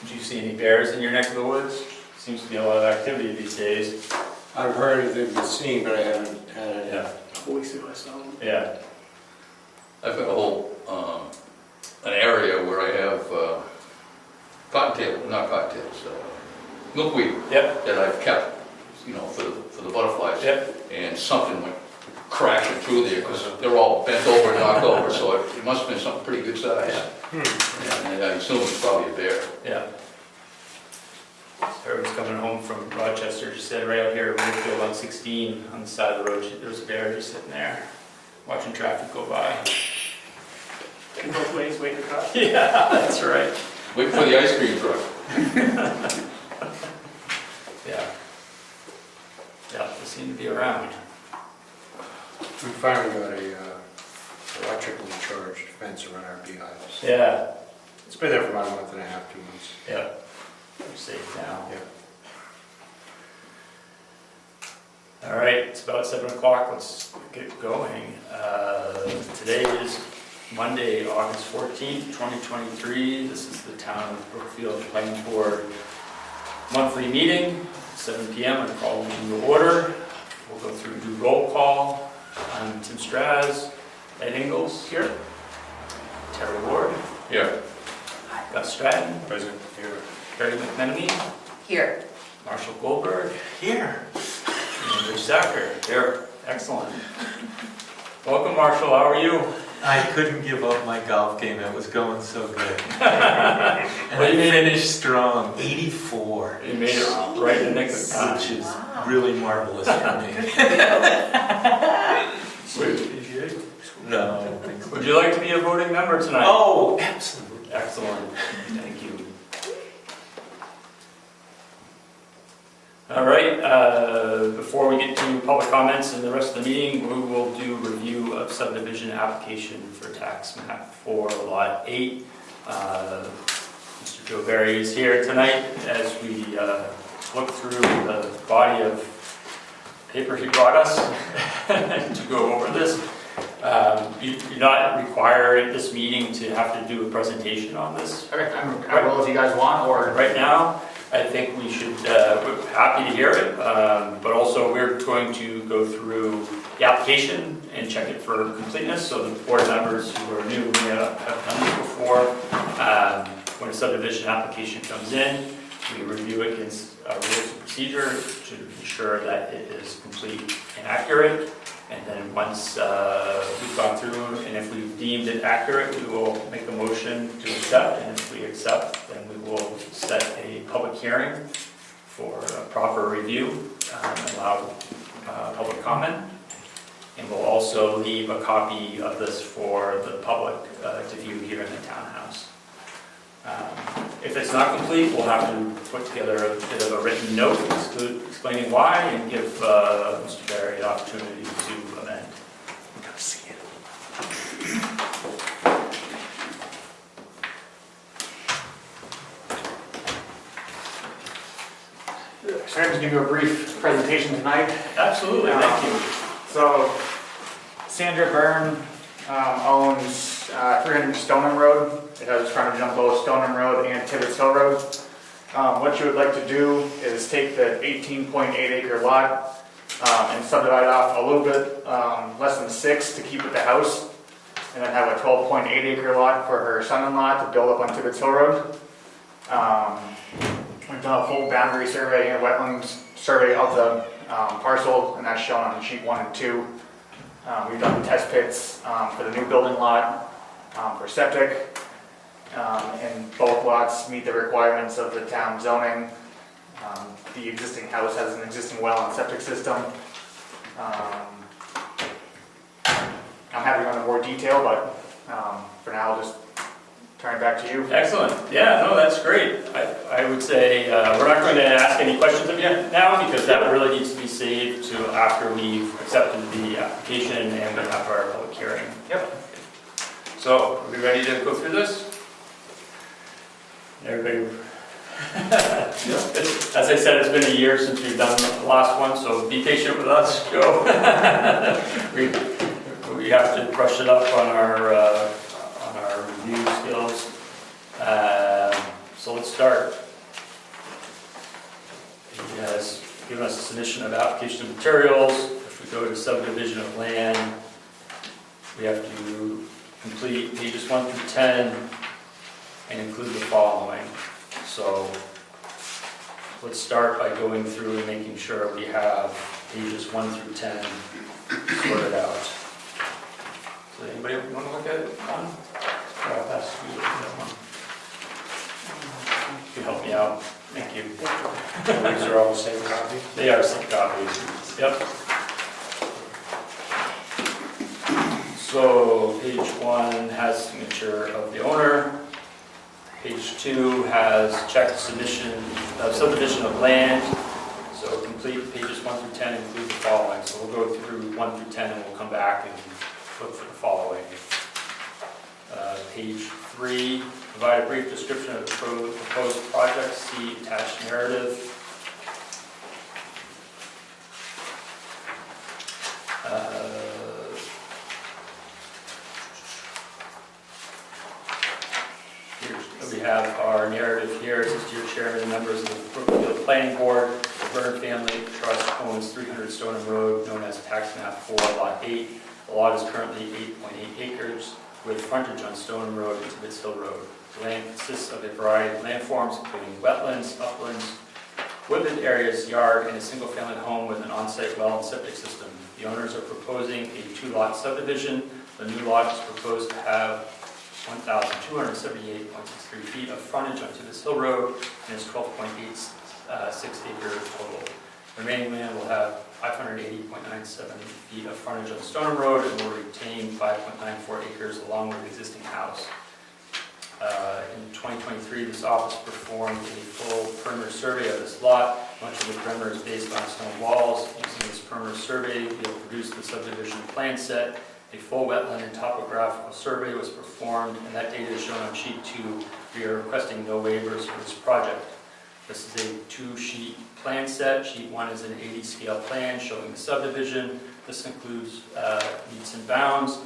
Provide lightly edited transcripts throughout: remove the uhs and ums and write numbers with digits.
Do you see any bears in your neck of the woods? Seems to be a lot of activity these days. I've heard of them been seen, but I haven't had it. Yeah. A couple weeks ago I saw them. Yeah. I've got a whole, an area where I have milkweed Yep. that I've kept, you know, for the butterflies. Yep. And something went crashing through there because they're all bent over and knocked over, so it must have been something pretty good size. And I assume it's probably a bear. Yeah. Sarah was coming home from Rochester. She said right out here at Brookfield on 16 on the side of the road, there was a bear just sitting there watching traffic go by. In both ways, wait for car. Yeah, that's right. Wait for the ice cream truck. Yeah. Yeah, they seem to be around. We finally got a electrically charged fence around our beehives. Yeah. It's been there for about a month and a half, 2 months. Yeah. You're safe now. Yeah. All right, it's about 7 o'clock. Let's get going. Today is Monday, August 14th, 2023. This is the Town of Brookfield Planning Board monthly meeting, 7 p.m. I call it to order. We'll go through do roll call. I'm Tim Straz, Ed Ingalls here, Terry Ward, Here. Gus Stratton, Present here. Barry McMenemy, Here. Marshall Goldberg, here, and Rich Zacher, here. Excellent. Welcome, Marshall. How are you? I couldn't give up my golf game. It was going so good. And I finished strong, 84. You made it right in the nick of time. Which is really marvelous for me. Sweet. No, I don't think so. Would you like to be a voting member tonight? Oh, absolutely. Excellent. Thank you. All right, before we get to public comments and the rest of the meeting, we will do review of subdivision application for tax map for lot 8. Mr. Joe Berry is here tonight as we look through the body of paper he brought us to go over this. You're not required at this meeting to have to do a presentation on this. Okay, I will if you guys want, or Right now, I think we should, we're happy to hear it, but also we're going to go through the application and check it for completeness, so the board members who are new may not have done this before. When a subdivision application comes in, we review it against our rules of procedure to ensure that it is complete and accurate. And then once we've gone through, and if we've deemed it accurate, we will make a motion to accept. And if we accept, then we will set a public hearing for a proper review, allow public comment. And we'll also leave a copy of this for the public to view here in the townhouse. If it's not complete, we'll have to put together a bit of a written note explaining why and give Mr. Berry the opportunity to amend. I'm gonna see it. so I'm just give you a brief presentation tonight. Absolutely, thank you. So, Sandra Byrne owns 300 Stoneham Road. It has frontage on both Stoneham Road and Tibbetts Hill Road. What you would like to do is take the 18.8 acre lot and subdivide off a little bit less than 6 to keep with the house, and then have a 12.8 acre lot for her son-in-law to build up on Tibbetts Hill Road. We've done a full boundary survey and wetlands survey of the parcel, and that's shown on sheet 1 and 2. We've done test pits for the new building lot for septic, and both lots meet the requirements of the town zoning. The existing house has an existing well and septic system. I'm happy to go into more detail, but for now I'll just turn it back to you. Excellent. Yeah, no, that's great. I would say we're not going to ask any questions of you now because that really needs to be saved to after we've accepted the application and we have our public hearing. Yep. So, are we ready to go through this? Everybody? As I said, it's been a year since we've done the last one, so be patient with us, Joe. we have to brush it up on our review skills. So let's let's start. He has given us a submission of application of materials. If we go to subdivision of land, we have to complete pages 1 through 10 and include the following. So let's start by going through and making sure we have pages 1 through 10 sorted out. So anybody want to look at it? One? I'll pass you that one. You can help me out. Thank you. These are all the same copy? They are some copies. Yep. So page 1 has signature of the owner. Page 2 has checked subdivision of land. So complete pages 1 through 10 include the following. So we'll go through 1 through 10 and we'll come back and look for the following. Page 3, provide a brief description of the proposed project. See attached narrative. We have our narrative here. It says, "Dear Chairman and members of the Brookfield Planning Board, the Byrne Family Trust owns 300 Stoneham Road, known as Tax Map 4, Lot 8. The lot is currently 8.8 acres with frontage on Stoneham Road and Tibbetts Hill Road. The land consists of a variety of landforms, including wetlands, uplands, woodland areas, yard, and a single-family home with an on-site well and septic system. The owners are proposing a 2-lot subdivision. The new lot is proposed to have 1,278.63 feet of frontage on Tibbetts Hill Road and is 12.86 acres total. The remaining land will have 580.97 feet of frontage on Stoneham Road and will retain 5.94 acres along with the existing house. In 2023, this office performed a full perimeter survey of this lot. Much of the perimeter is based on stone walls. Using this perimeter survey, we have produced the subdivision plan set. A full wetland and topographical survey was performed, and that data is shown on sheet 2. We are requesting no waivers for this project. This is a 2-sheet plan set. Sheet 1 is an 80 scale plan showing the subdivision. This includes meets and bounds,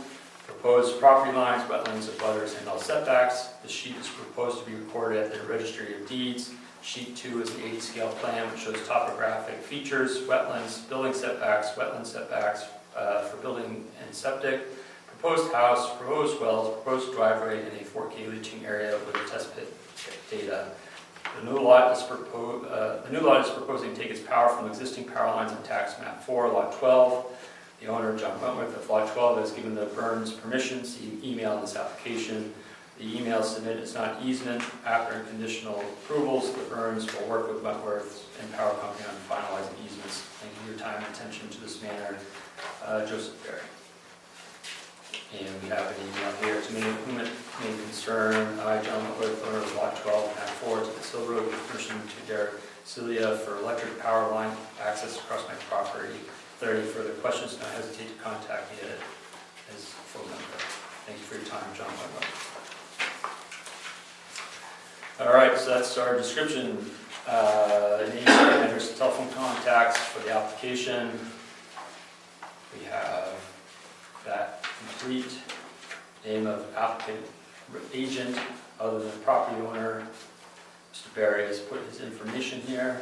proposed property lines, wetlands, abutters, and all setbacks. The sheet is proposed to be recorded at the Registry of Deeds. Sheet 2 is an 80 scale plan which shows topographic features, wetlands, building setbacks, wetland setbacks for building and septic, proposed house, proposed wells, proposed driveway, and a 4K leaching area with a test pit data. The new lot is proposing to take its power from existing power lines on tax map 4, lot 12. The owner, John Wentworth of lot 12, has given the Burns permission to email in this application. The email submitted is not easement. After conditional approvals, the Burns will work with Wentworth and Power Company on finalizing easements. Thank you for your time and attention to this matter. Joseph Berry. And we have an email here to me whom it may concern. I, John Wentworth, owner of lot 12, map 4, to the Hill Road, with permission to Derek Celia for electric power line access across my property. If there are any further questions, don't hesitate to contact me at his phone number. Thank you for your time, John Wentworth. All right, so that's our description. Name, address, telephone contacts for the application. We have that complete. Name of applicant, agent, other than property owner. Mr. Berry has put his information here.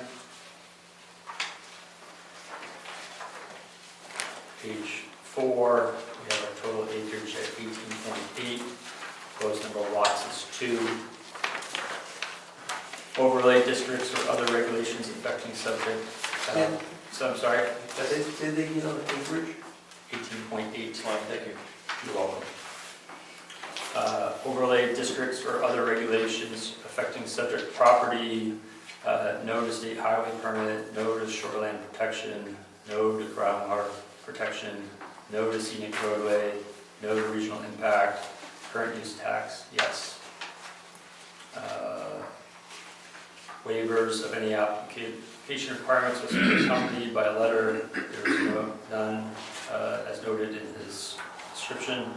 Page 4, we have our total acreage at 18.8. Proposed number of lots is 2. Overlay districts or other regulations affecting subject. So I'm sorry. Did they get on the acreage? 18.8. Thank you. You're welcome. Overlay districts or other regulations affecting subject property, no to state highway permit, no to shoreline protection, no to groundwater protection, no to scenic roadway, no to regional impact, current use tax, yes. Waivers of any application requirements was accompanied by a letter. There is none, as noted in his description.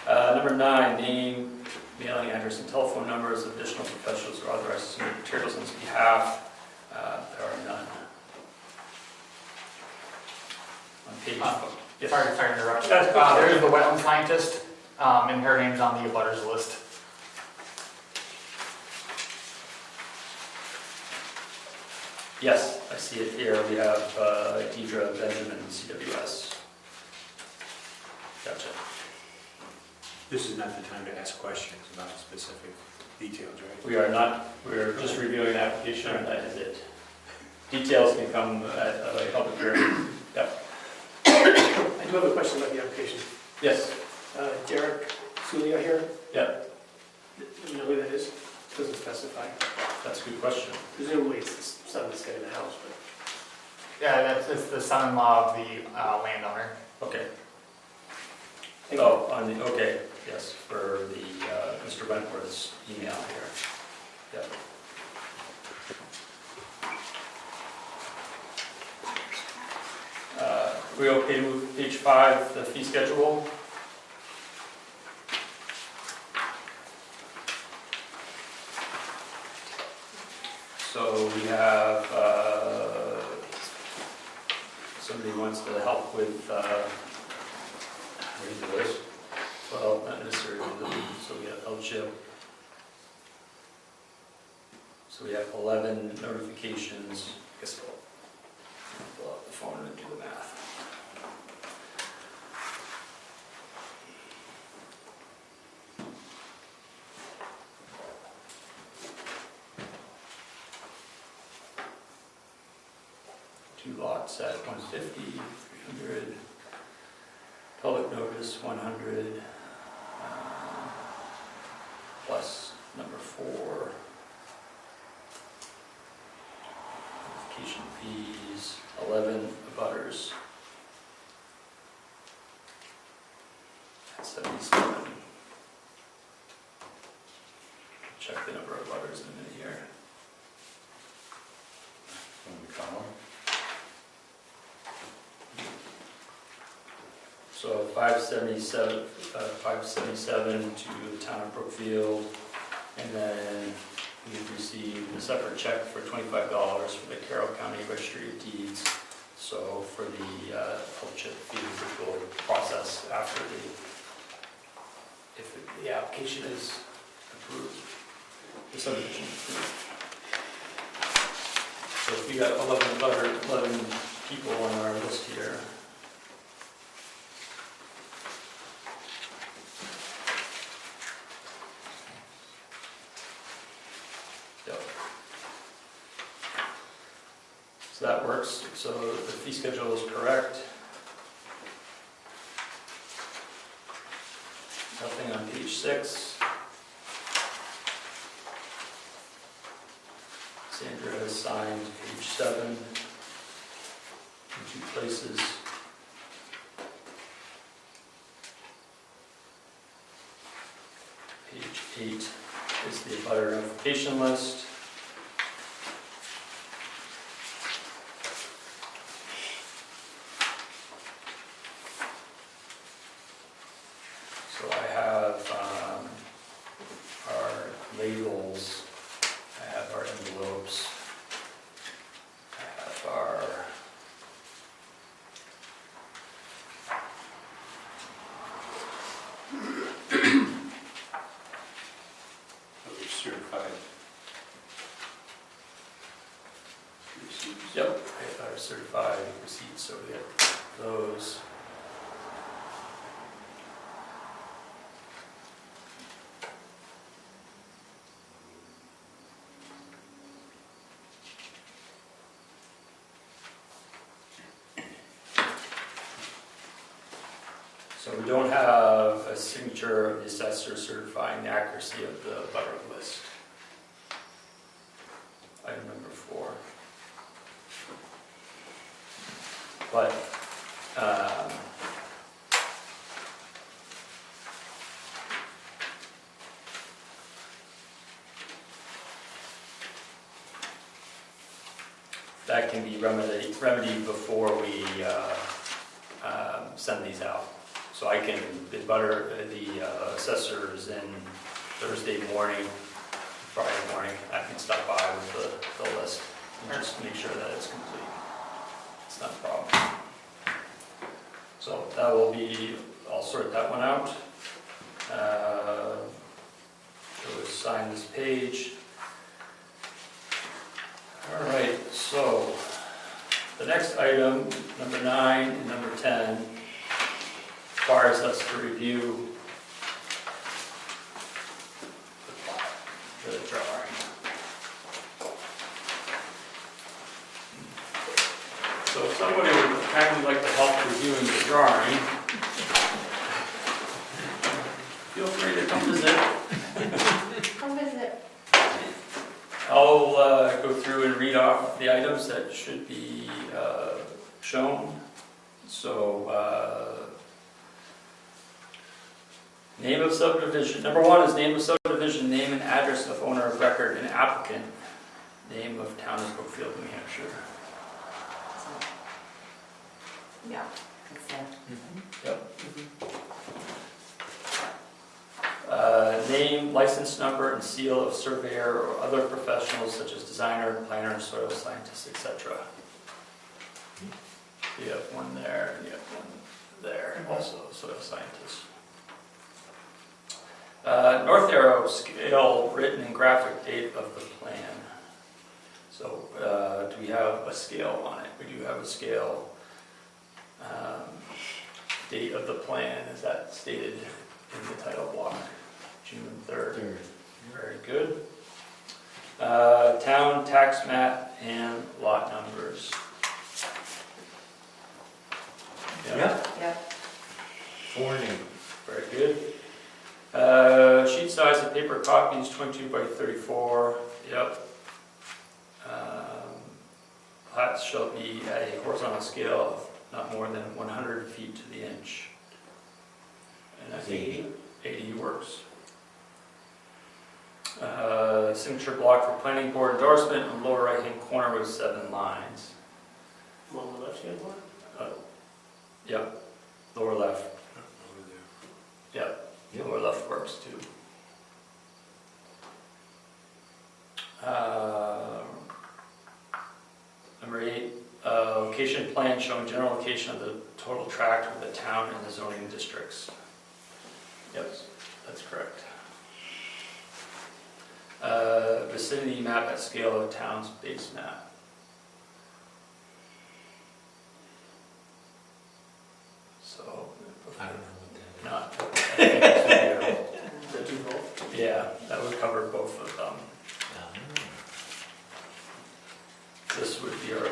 Number 9, name, mailing address, and telephone numbers of additional professionals are authorized to submit materials on his behalf. There are none. On page yes. Sorry to interrupt. There is the wetland scientist, and her name's on the abutters list. Yes, I see it here. We have Deidre Benjamin, CWS. Gotcha. This is not the time to ask questions about specific details, right? We are not, we're just reviewing the application, and that is it. Details can come at a public hearing. Yep. I do have a question about the application. Yes. Derek Sulia here, Yep. do you know who that is? Doesn't specify. That's a good question. Presumably it's the son that's getting the house, but. Yeah, it's the son-in-law of the landowner. Okay. Thank you. Oh, on the, okay, yes, for the, Mr. Wentworth's email here. Yep. We okay to move to page 5, the fee schedule? So we have, somebody wants to help with, Read the list. well, not necessarily, so we have LCHIP. So we have 11 notifications. I guess we'll pull out the phone and do the math. Two lots at 150, 300. Public notice 100, plus number 4. Notification fees, 11 abutters. At 77. Check the number of abutters in a minute here. Comeau. So 577 to the town of Brookfield, and then we've received a separate check for $25 for the Carroll County Registry of Deeds. So for the LCHIP fee, which will process after if the application is approved, the subdivision approved. So we got 11 people on our list here. So that works. So the fee schedule is correct. Nothing on page 6. Sandra has signed page 7 in 2 places. Page 8 is the abutter notification list. So I have our labels, I have our envelopes, I have our Certified. Yep, I have our certified receipts, so we have those. So we don't have a signature of the assessor certifying the accuracy of the butter list. Item number 4. But, that can be remedied before we send these out. So I can, the assessor is in Thursday morning, Friday morning, I can stop by with the list and just make sure that it's complete. It's not a problem. So that will be, I'll sort that one out. So we'll sign this page. All right. so the next item, number 9 and number 10, requires us to review the drawing. So if somebody would kindly like to help reviewing the drawing, feel free to come visit. Come visit. I'll go through and read off the items that should be shown. So, name of subdivision. Number 1 is name of subdivision, name and address of owner of record and applicant. Name of town is Brookfield, New Hampshire. Yeah, that's it. Yep. Name, license number, and seal of surveyor or other professionals such as designer, planner, soil scientist, etc. You have one there, and you have one there, also soil scientist. North arrow, scale, written and graphic date of the plan. So, do we have a scale on it? We do have a scale. Date of the plan, is that stated in the title block? June 3rd. Very good. Town tax map and lot numbers. Yeah. Yep. Warning. Very good. Sheet size of paper copies, 22 by 34. Yep. Plats shall be at a horizontal scale of not more than 100 feet to the inch. And I think 80 works. Signature block for planning board endorsement on lower right hand corner with 7 lines. On the left hand one? Yep, lower left. Over there. Yep, lower left works too. Number 8, location plan showing general location of the total tract of the town and the zoning districts. Yep, that's correct. Vicinity map at scale of town's base map. So, I don't know what not. That do both? Yeah, that would cover both of them. that is. This would be our,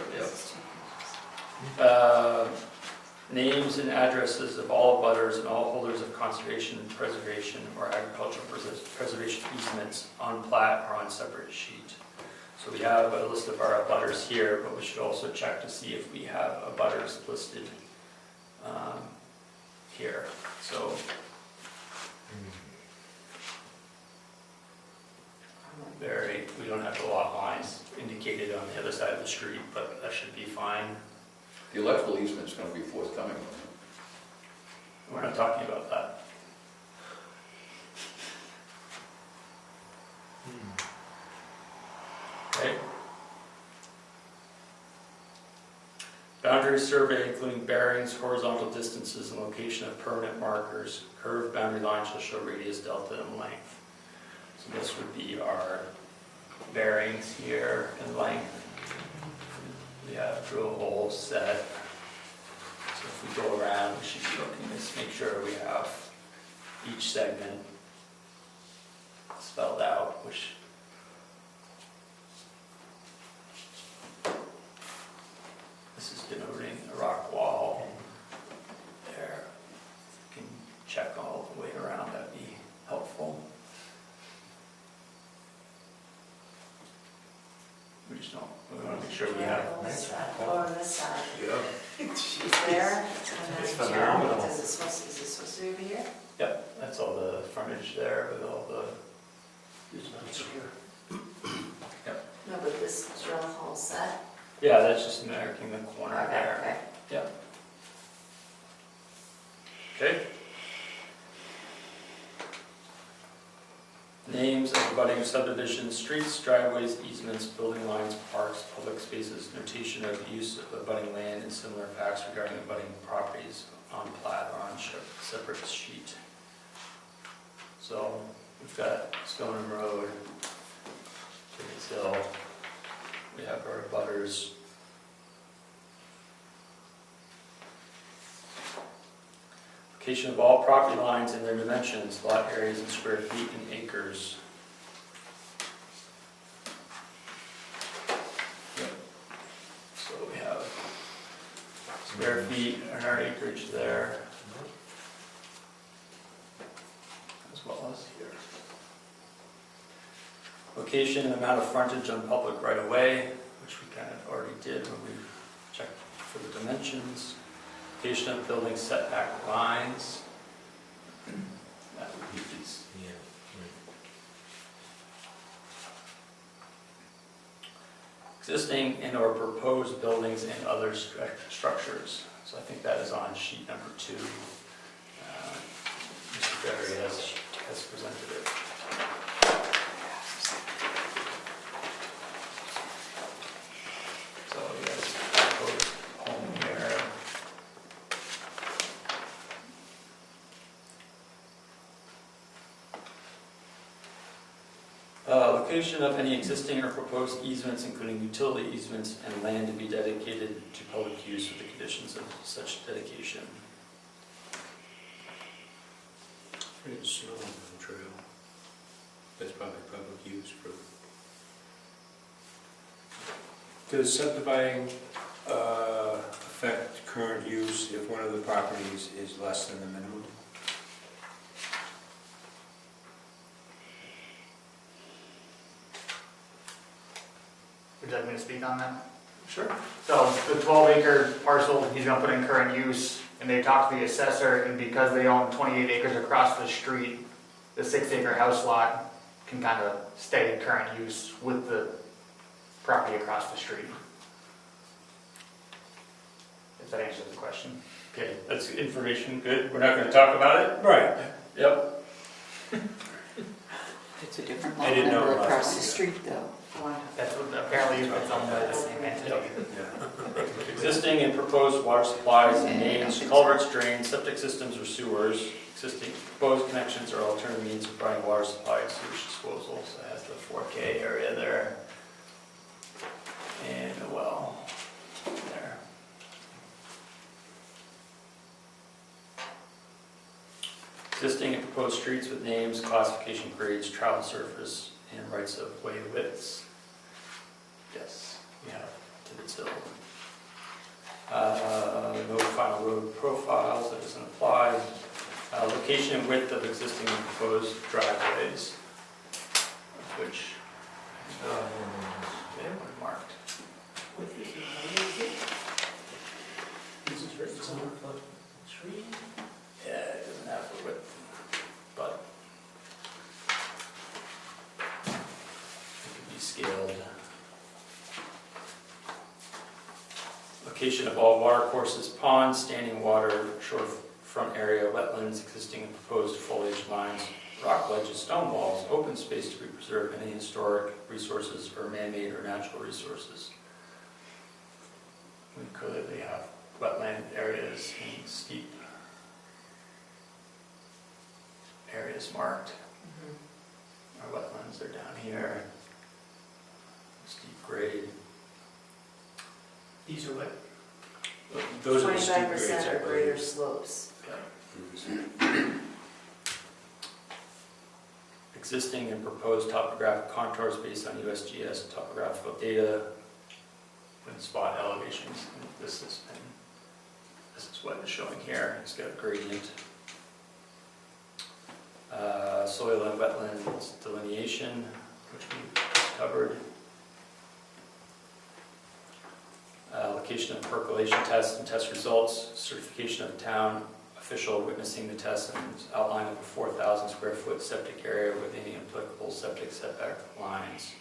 names and addresses of all abutters and all holders of conservation, preservation, or agricultural preservation easements on plat or on separate sheet. So we have a list of our abutters here, but we should also check to see if we have abutters listed here. So we don't have the lot lines indicated on the other side of the street, but that should be fine. The electrical easement's gonna be forthcoming. We're not talking about that. Okay. Boundary survey including bearings, horizontal distances, and location of permanent markers. Curved boundary lines shall show radius, delta, and length. So this would be our bearings here and length. We have drill holes set. So if we go around, we should be looking to make sure we have each segment spelled out, which this is denoting a rock wall there. If you can check all the way around, that'd be helpful. We just don't, we want to make sure we have. On this side, or on this side. Yeah. It's there, and It's then phenomenal. is it supposed to be over here? Yep, that's all the frontage there with all the, There's nothing here. No, but this drill hole set. yeah, that's just marking the corner Okay, there. okay. Okay. Names of abutting subdivisions, streets, driveways, easements, building lines, parks, public spaces, notation of use of abutting land, and similar facts regarding abutting properties on plat or on separate sheet. So we've got Stoneham Road, Tibbetts Hill. We have our abutters Location of all property lines and their dimensions, lot areas in square feet and acres. So we have square feet and our acreage there, as well as here. Location and amount of frontage on public right of way, which we kind of already did when we checked for the dimensions. Location of building setback lines. That would be these. Yeah. Existing and or proposed buildings and other structures. So I think that is on sheet number 2. Mr. Berry has presented it. So yes, proposed home here. Location of any existing or proposed easements, including utility easements and land to be dedicated to public use with the conditions of such dedication. There's snow on the trail. That's probably public use for. Does subdividing affect current use if one of the properties is less than the minimum? Would you like me to speak on that? Sure. So the 12-acre parcel, he's gonna put in current use, and they talked to the assessor, and because they own 28 acres across the street, the 6-acre house lot can kind of stay in current use with the property across the street. If that answers the question. Okay, that's information, good. We're not going to talk about it? Right. Yep. It's a different I lot didn't know number about across that. the street though. That's what, apparently it's owned by the same entity. Existing and proposed water supplies and mains, culverts, drains, septic systems or sewers. Existing proposed connections or alternative means of providing water supply and sewage disposal. So it has the 4K area there. And a well there. Existing and proposed streets with names, classification grades, travel surface, and rights of way widths. Yes, we have Tibbetts Hill. No final road profiles, that doesn't apply. Location and width of existing and proposed driveways, which, okay, one marked. What is it? How is it? This is written somewhere about 3. Yeah, it doesn't have the width, but it could be scaled. Location of all water courses, ponds, standing water, shorefront area, wetlands, existing and proposed foliage lines, rock ledges, stone walls, open space to be preserved, any historic resources or man-made or natural resources. We clearly have wetland areas and steep areas marked. Our wetlands are down here. Steep grade. These are what? Those are the steep grades, 25% I or greater believe. slopes. Existing and proposed topographic contours based on USGS topographical data with spot elevations. And this is what it's showing here. It's got a gradient. Soil and wetlands delineation, which we just covered. Location of percolation tests and test results, certification of town official witnessing the test, and outline of a 4,000 square foot septic area with any applicable septic setback lines.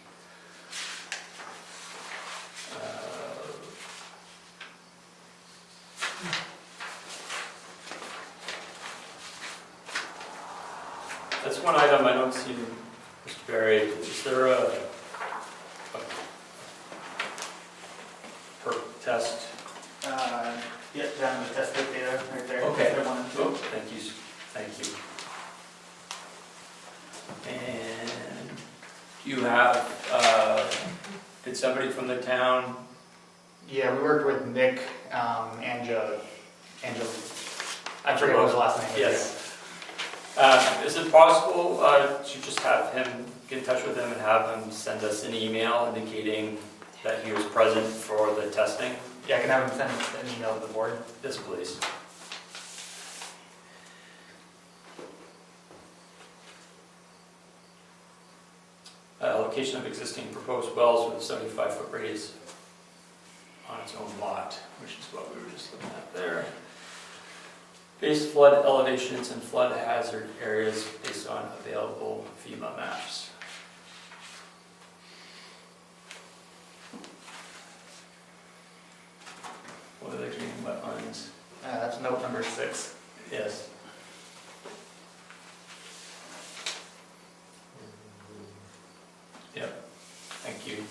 That's one item I don't see, Mr. Berry. Is there a perk test? Yeah, down the test pit data right there. Okay. Step 1 and 2. Oh, thank you, thank you. And you have, did somebody from the town? Yeah, we worked with Nick, I forget what his last name is. Yes. Is it possible to just have him, get in touch with him and have him send us an email indicating that he was present for the testing? Yeah, I can have him send an email to the board. Yes, please. Location of existing proposed wells with a 75-foot radius on its own lot, which is what we were just looking at there. Base flood elevations and flood hazard areas based on available FEMA maps. What are the green wetlands? That's note number 6. Yes. Yep, thank you.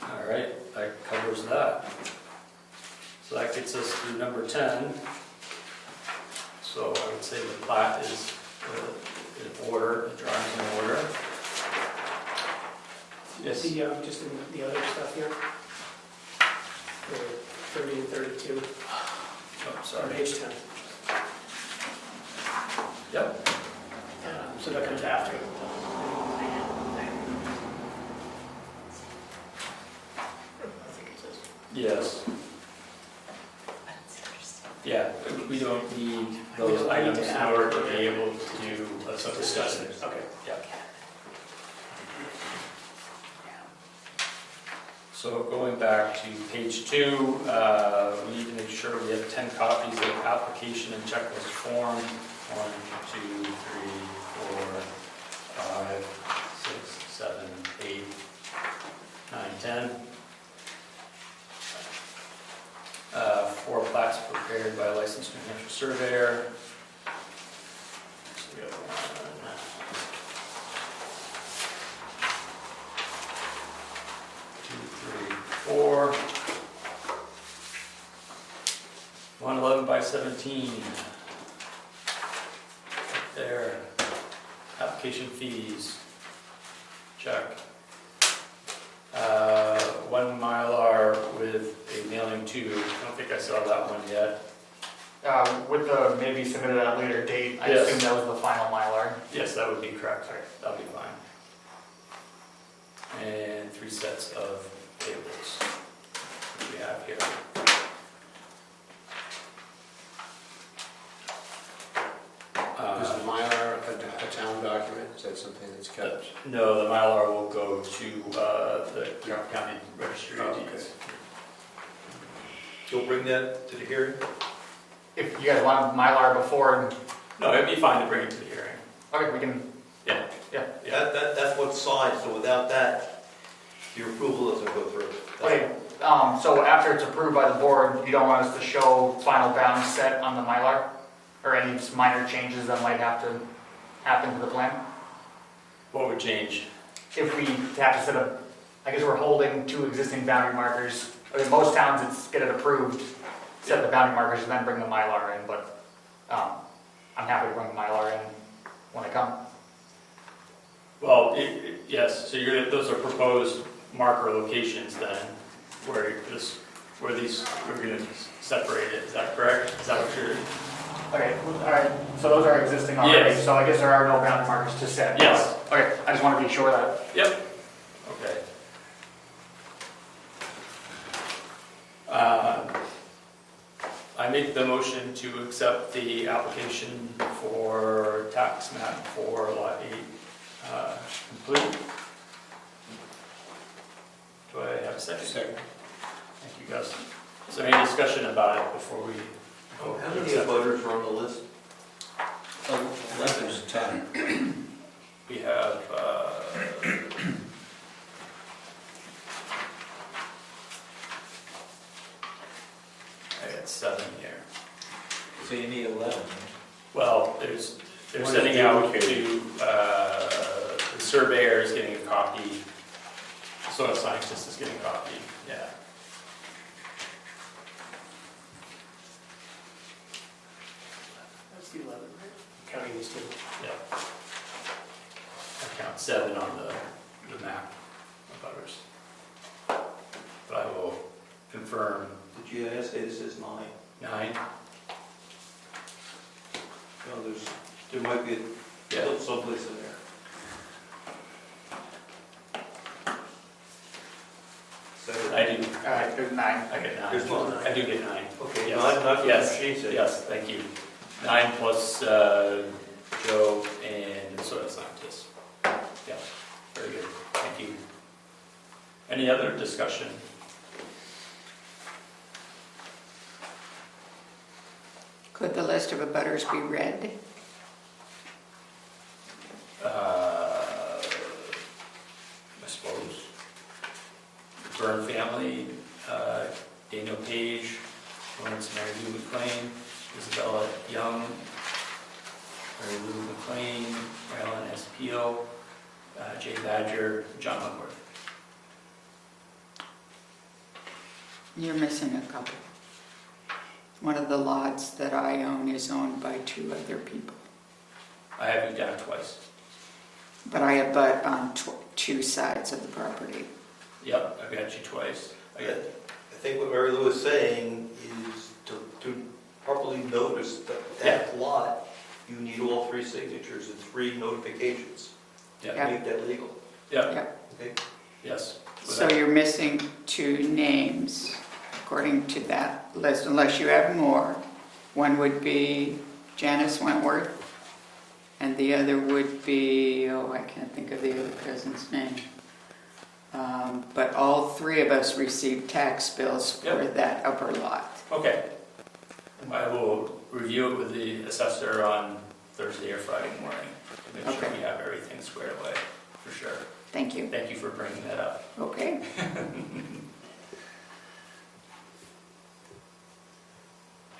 All right, that covers that. So that gets us through number 10. So I would say the plat is in order, the drawing's in order. Yes. Just in the other stuff here. The 30 and 32, Oh, on sorry. page 10. Yep. So that comes after. I think it says. Yes. Yeah, we don't need We those don't need items to in have order it. to be able to do a discussion. Okay. Yeah. So going back to page 2, we need to make sure we have 10 copies of application and checklist form. 1, 2, 3, 4, 5, 6, 7, 8, 9, 10. 4 plats prepared by a licensed New Hampshire surveyor. So we have 1, 2, 3, 4. 111 by 17. There. Application fees. Check. 1 Mylar with a mailing to. I don't think I saw that one yet. With the maybe submitted at a later date, I Yes. assume that was the final Mylar. Yes, that would be correct. That'll be fine. And 3 sets of tables. What do we have here? Is the Mylar a town document? Is that something that's kept? No, the Mylar will go to the county registry of Oh, okay. deeds. You'll bring that to the hearing? If you guys want Mylar before, No, it'd be fine to bring it to the hearing. okay, we can, Yeah. yeah. That's what's signed, so without that, your approval doesn't go through. Okay, so after it's approved by the board, you don't want us to show final bounds set on the Mylar? Or any minor changes that might have to happen to the plan? What would change? If we have to set up, I guess we're holding 2 existing boundary markers. I mean, most towns, it's get it approved, set the boundary markers, and then bring the Mylar in, but I'm happy to bring the Mylar in when I come. Well, yes, so those are proposed marker locations then, where we're gonna separate it, is that correct? Is that what you're? Okay, all right, so those are existing already, Yes. so I guess there are no boundary markers to set. Yes. Okay, I just want to be sure that, Yep. Okay. I make the motion to accept the application for tax map for lot 8 complete. Do I have a second? Second. Thank you, Gus. Is there any discussion about it before we? How many abutters are on the list? There's 10. We have, I got 7 here. So you need 11. Well, they're One sending is out to, duplicated. the surveyor is getting a copy, soil scientist is getting a copy, yeah. That's the 11, right? counting these two. Yeah. I count 7 on the map of butters. But I will confirm The GIS data says 9. 9. No, there might be Yeah. someplace in there. Seven? I do. There's 9. I get 9. There's 9. I do get 9. Okay, Yes. 9, not Yes. what she said. Yes, thank you. 9 plus Joe and soil scientist. Yeah, very good. Thank you. Any other discussion? Could the list of abutters be read? I suppose. Byrne family, Daniel Page, Lawrence Mary Lou McLean, Isabella Young, Mary Lou McLean, Marilyn S. Peel, Jay Badger, John Wentworth. You're missing a couple. One of the lots that I own is owned by 2 other people, I have you down twice. but I abut on 2 sides of the property. Yep, I've got you twice. I got, I think what Mary Lou is saying is to properly notice that lot, you need all 3 signatures and 3 notifications to yeah, make that legal. yeah, Yeah. Okay? yes. So you're missing 2 names according to that list, unless you have more. One would be Janice Wentworth, and the other would be, oh, I can't think of the other cousin's name. But all 3 of us received tax bills for Yep. that upper lot. Okay. I will review it with the assessor on Thursday or Friday morning to make sure Okay. we have everything squared away, for sure. Thank you. Thank you for bringing that up. Okay.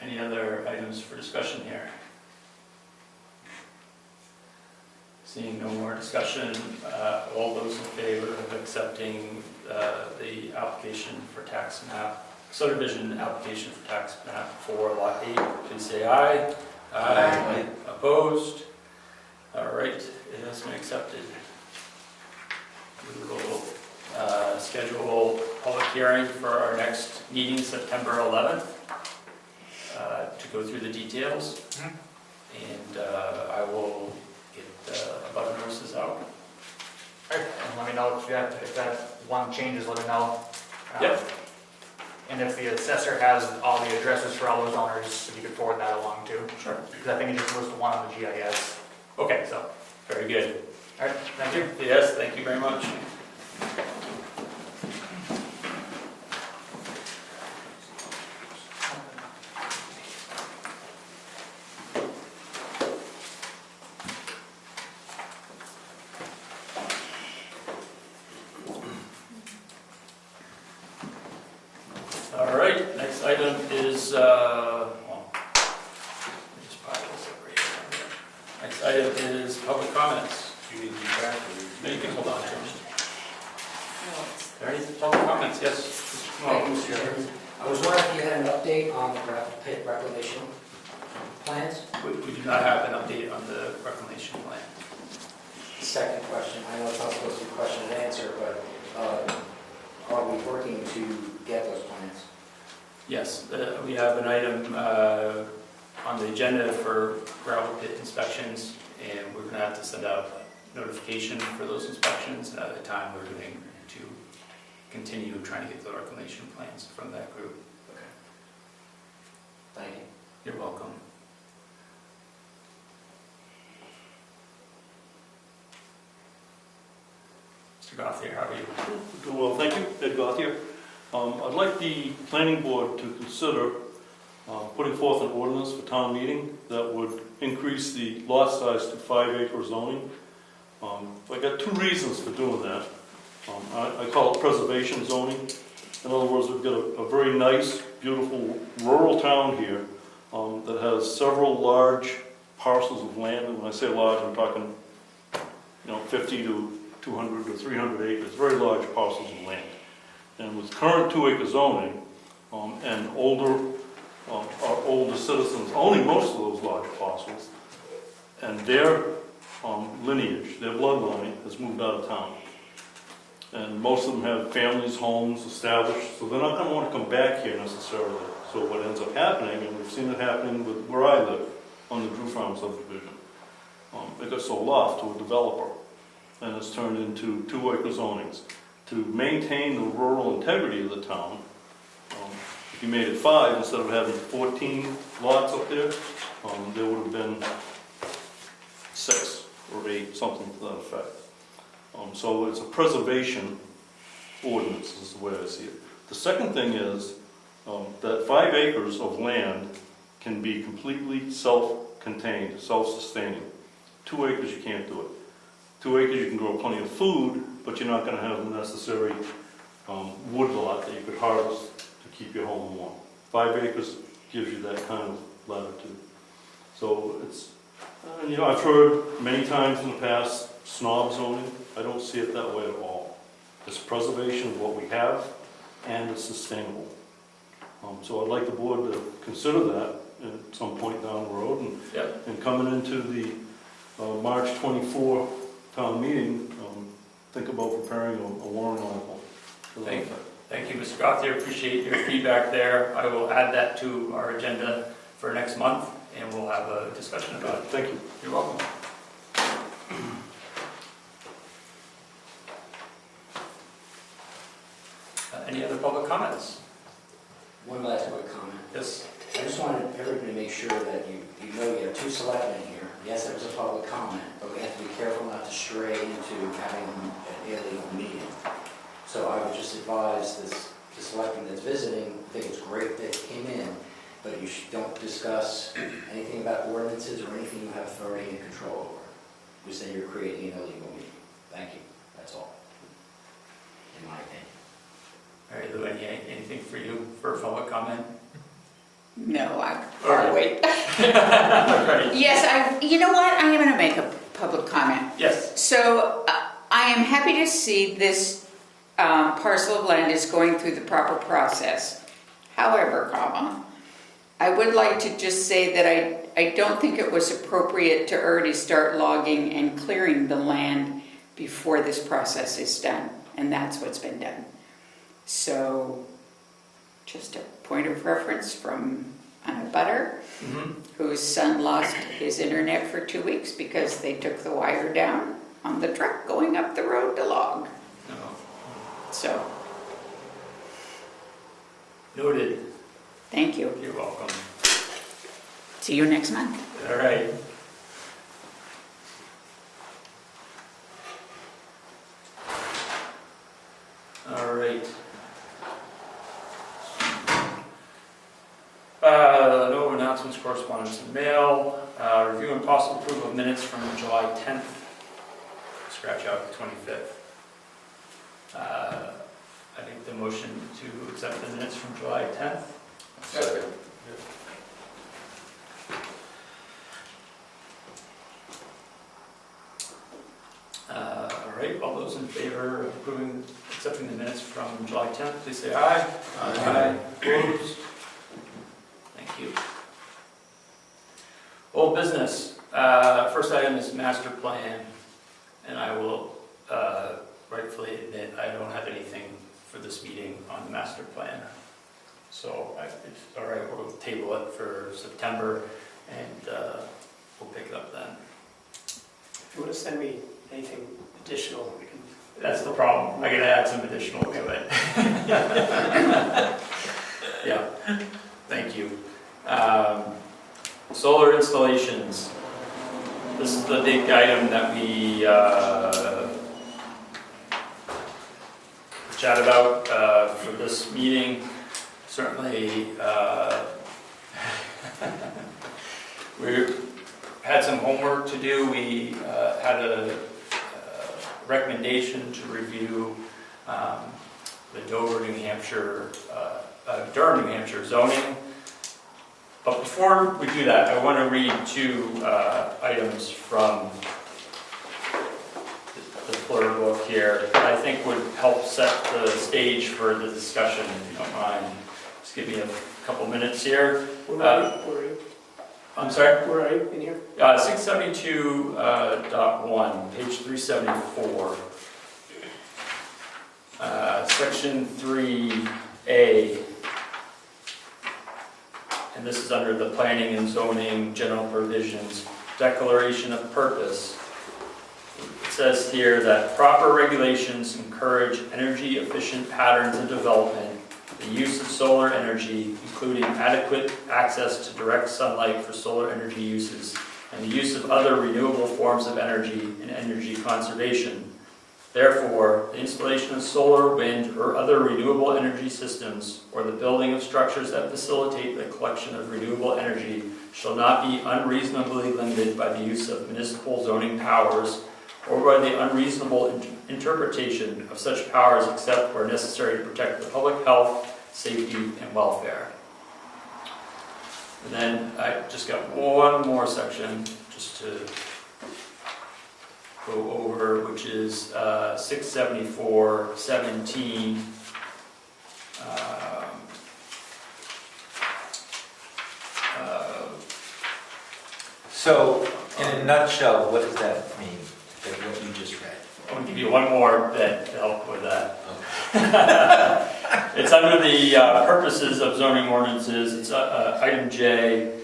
Any other items for discussion here? Seeing no more discussion, all those in favor of accepting the application for tax map, subdivision application for tax map for lot 8, please say aye. Aye. Opposed? All right, it has been accepted. We will schedule a public hearing for our next meeting, September 11th, to go through the details. And I will get abutter notices out. Alright, and let me know if that one changes, let me know. Yep. And if the assessor has all the addresses for all those owners, if you could forward that along too. Sure. Because I think it just listed one on the GIS. Okay, So, very good. alright, thank you. Yes, thank you very much. All right, next item is, well, let me just pile this over here. Next item is public comments. You need to be back, or No, you can hold on to No, it's- Are there any public comments? Yes. Thank you, Mr. Chairman. I was wondering if you had an update on the pit reclamation plans? We do not have an update on the reclamation plan. Second question, I know it's not supposed to be question and answer, but are we working to get those plans? Yes, we have an item on the agenda for gravel pit inspections, and we're going to have to send out notification for those inspections. And at the time, we're going to continue trying to get the reclamation plans from that group. Okay. Thank you. You're welcome. Mr. Gothier, how are you? Doing well, thank you. Ed Gauthier. I'd like the planning board to consider putting forth an ordinance for town meeting that would increase the lot size to 5-acre zoning. I got 2 reasons for doing that. I call it preservation zoning. In other words, we've got a very nice, beautiful rural town here that has several large parcels of land. And when I say large, I'm talking 50 to 200 to 300 acres, very large parcels of land. And with current 2-acre zoning, and our older citizens owning most of those large parcels, And their lineage, their bloodline has moved out of town. And most of them have families, homes established, so they're not gonna wanna come back here necessarily. So what ends up happening, and we've seen it happening with where I live, on the Drew Farm subdivision, it got sold off to a developer, and it's turned into 2-acre zonings. To maintain the rural integrity of the town, if you made it 5 instead of having 14 lots up there, there would have been 6 or 8, something to that effect. So it's a preservation ordinance, is the way I see it. The second thing is that 5 acres of land can be completely self-contained, self-sustaining. 2 acres, you can't do it. 2 acres, you can grow plenty of food, but you're not going to have the necessary wood lot that you could harvest to keep your home warm. 5 acres gives you that kind of latitude. So it's, you know, I've heard many times in the past, snob zoning. I don't see it that way at all. It's preservation of what we have, and it's sustainable. So I'd like the board to consider that at some point down the road, and, Yep. and coming into the March 24 town meeting, think about preparing a warrant article. for that effect. Thank you, Mr. Gothier, appreciate your feedback there. I will add that to our agenda for next month, and we'll have a discussion about it. Thank you. You're welcome. Any other public comments? One last quick comment. Yes. I just wanted everybody to make sure that you know you have 2 selectmen here. Yes, it was a public comment, but we have to be careful not to stray into having an illegal meeting. So I would just advise the selectman that's visiting, I think it's great that he came in, but you don't discuss anything about ordinances or anything you have authority and control over. Because then you're creating an illegal meeting. Thank you. That's all. In my opinion. All right, Lou, anything for you for a public comment? No, All right. wait. Right. Yes, you know what, I am gonna make a public comment. Yes. So, I am happy to see this parcel of land is going through the proper process. However, I would like to just say that I don't think it was appropriate to already start logging and clearing the land before this process is done, and that's what's been done. So, just a point of reference from a butter whose son lost his internet for 2 weeks because they took the wire down on the truck going up the road to log. No. So, Noted. thank you. You're welcome. See you next month. All right. All right. No announcements, correspondence, and mail. Review and possible approval of minutes from July 10th. Scratch out the 25th. I think the motion to accept the minutes from July 10th. Second. All right, all those in favor of approving, accepting the minutes from July 10th, please say aye. Aye. Opposed? Thank you. Old business. First item is master plan, and I will rightfully admit I don't have anything for this meeting on the master plan. So it's all right, we'll table it for September, and we'll pick it up then. If you want to send me anything additional, we can. That's the problem. I gotta add some additional to it. Yeah, thank you. Solar installations. This is the big item that we chat about for this meeting. Certainly, we had some homework to do. We had a recommendation to review the Durham, New Hampshire zoning. But before we do that, I want to read 2 items from the Fleur book here that I think would help set the stage for the discussion, if you don't mind. Just give me a couple minutes here. I'm sorry? Where are you in here? 672.1, page 374. Section 3A. And this is under the planning and zoning general provisions, declaration of purpose. It says here that proper regulations encourage energy efficient patterns of development, the use of solar energy, including adequate access to direct sunlight for solar energy uses, and the use of other renewable forms of energy and energy conservation. Therefore, the installation of solar, wind, or other renewable energy systems, or the building of structures that facilitate the collection of renewable energy shall not be unreasonably limited by the use of municipal zoning powers or by the unreasonable interpretation of such powers except where necessary to protect the public health, safety, and welfare. And then I just got one more section just to go over, which is 674.17. So, in a nutshell, what does that mean, what you just read? I'll give you one more that to help with that. Okay. It's under the purposes of zoning ordinances. It's item J.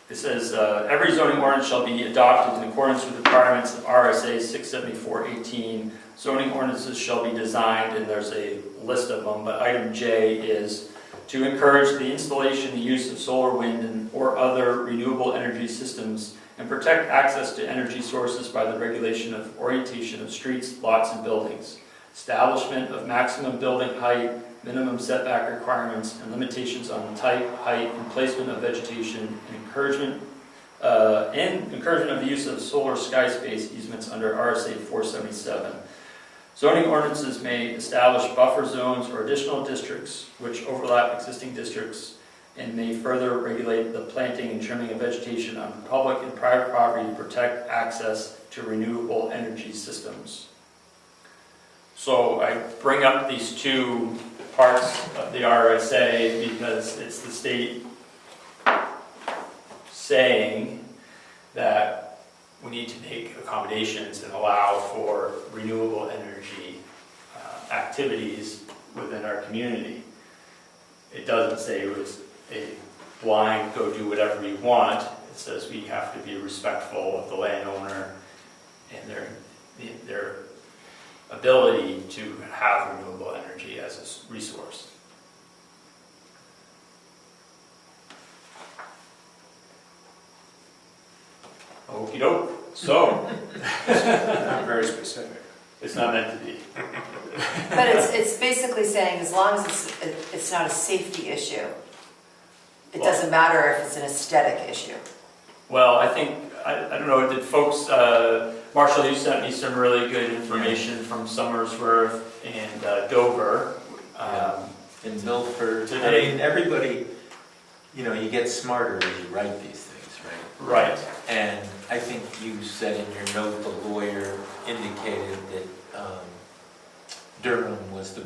It says, every zoning ordinance shall be adopted in accordance with the requirements of RSA 674.18. Zoning ordinances shall be designed, and there's a list of them, but item J is to encourage the installation and use of solar, wind, or other renewable energy systems, and protect access to energy sources by the regulation of orientation of streets, lots, and buildings, establishment of maximum building height, minimum setback requirements, and limitations on type, height, and placement of vegetation, and encouragement of the use of solar sky space easements under RSA 477. Zoning ordinances may establish buffer zones or additional districts which overlap existing districts, and may further regulate the planting and trimming of vegetation on public and private property to protect access to renewable energy systems. So I bring up these two parts of the RSA because it's the state saying that we need to make accommodations and allow for renewable energy activities within our community. It doesn't say it was a blind go do whatever you want. It says we have to be respectful of the landowner and their ability to have renewable energy as a resource. Okie doke. So, Not very specific. it's not meant to be. But it's basically saying as long as it's not a safety issue, it doesn't matter if it's an aesthetic issue. Well, I think, I don't know, did folks, Marshall, you sent me some really good information from Somersworth and Dover. In Milford, I Today. mean, everybody, you know, you get smarter as you write these things, right? Right. And I think you said in your note, the lawyer indicated that Durham was the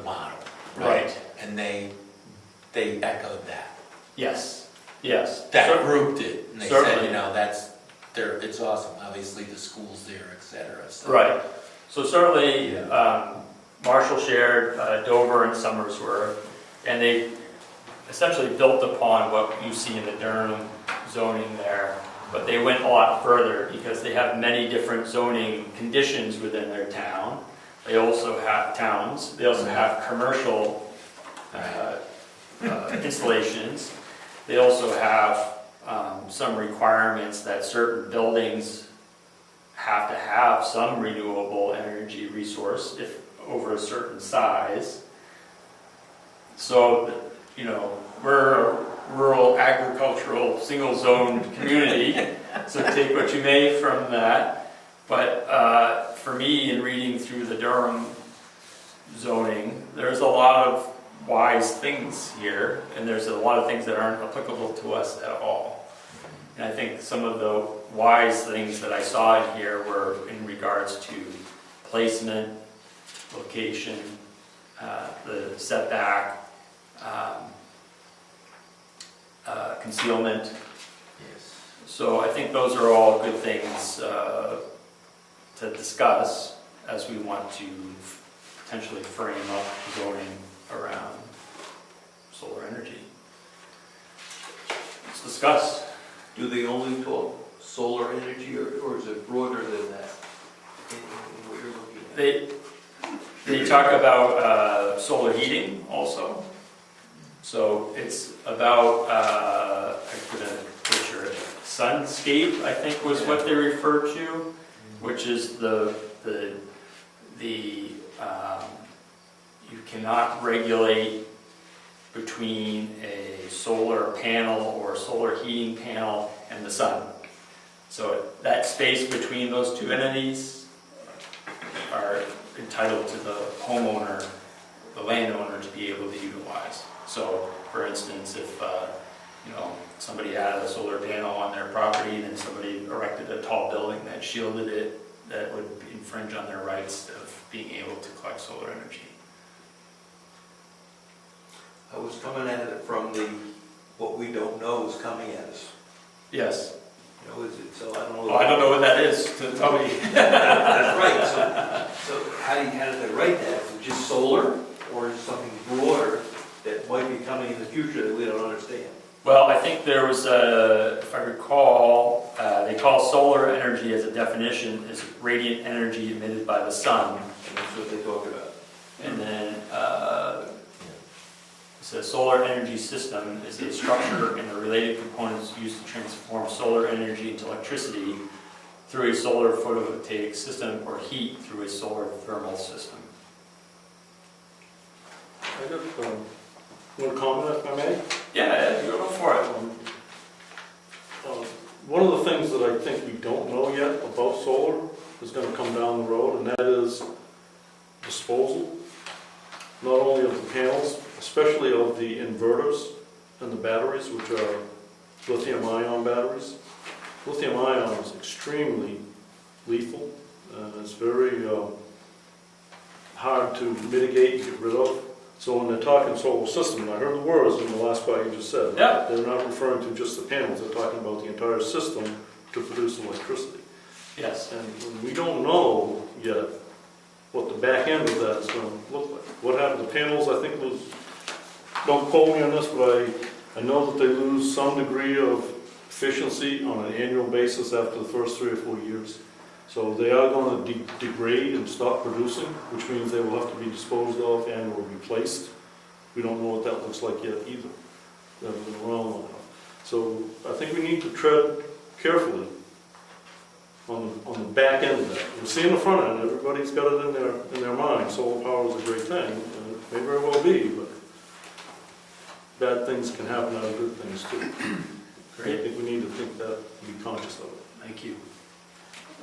model. Right. And they echoed that. Yes. Yes. That grouped it, and they said, Certainly. you know, it's awesome, obviously the school's there, et cetera. So. Right. So certainly, Yeah. Marshall shared Dover and Somersworth, and they essentially built upon what you see in the Durham zoning there, but they went a lot further because they have many different zoning conditions within their town. They also have towns. They also have commercial installations. They also have some requirements that certain buildings have to have some renewable energy resource if over a certain size. So, you know, we're a rural agricultural single zoned community, so take what you may from that. But for me, in reading through the Durham zoning, there's a lot of wise things here, and there's a lot of things that aren't applicable to us at all. And I think some of the wise things that I saw in here were in regards to placement, location, the setback, concealment. Yes. So I think those are all good things to discuss as we want to potentially frame up zoning around solar energy. Let's discuss. Do they only talk solar energy, or is it broader than that? In what you're looking at? They talk about solar heating also. So it's about, I'm gonna picture it, sunscape, I think was what they referred to, which is you cannot regulate between a solar panel or a solar heating panel and the sun. So that space between those two entities are entitled to the homeowner, the landowner, to be able to utilize. So, for instance, if somebody had a solar panel on their property and then somebody erected a tall building that shielded it, that would infringe on their rights of being able to collect solar energy. I was coming at it from what we don't know is coming at us. Yes. Is it, so I don't know. Well, I don't know what that is, to tell me. That's right, so how did they write that? Is it just solar, or is it something broader that might be coming in the future that we don't understand? Well, I think there was if I recall, they call solar energy as a definition is radiant energy emitted by the sun. And that's what they talk about. And then it says solar energy system is a structure and the related components used to transform solar energy into electricity through a solar photovoltaic system or heat through a solar thermal system. I got one comment, if I may. Yeah, you go for it. One of the things that I think we don't know yet about solar is going to come down the road, and that is disposal, not only of the panels, especially of the inverters and the batteries, which are lithium-ion batteries. Lithium-ion is extremely lethal, and it's very hard to mitigate and get rid of. So when they're talking solar system, and I heard the words in the last part you just said, Yeah. they're not referring to just the panels, they're talking about the entire system to produce electricity. Yes. And we don't know yet what the back end of that is going to look like. What happened to panels, I think was, don't quote me on this, but I know that they lose some degree of efficiency on an annual basis after the first 3 or 4 years. So they are going to degrade and stop producing, which means they will have to be disposed of and or replaced. We don't know what that looks like yet either. They haven't been around long enough. So I think we need to tread carefully on the back end of that. We're seeing the front end, everybody's got it in their mind. Solar power is a great thing, and it may very well be, but bad things can happen out of good things too. Great. I think we need to think that and be conscious of it. Thank you.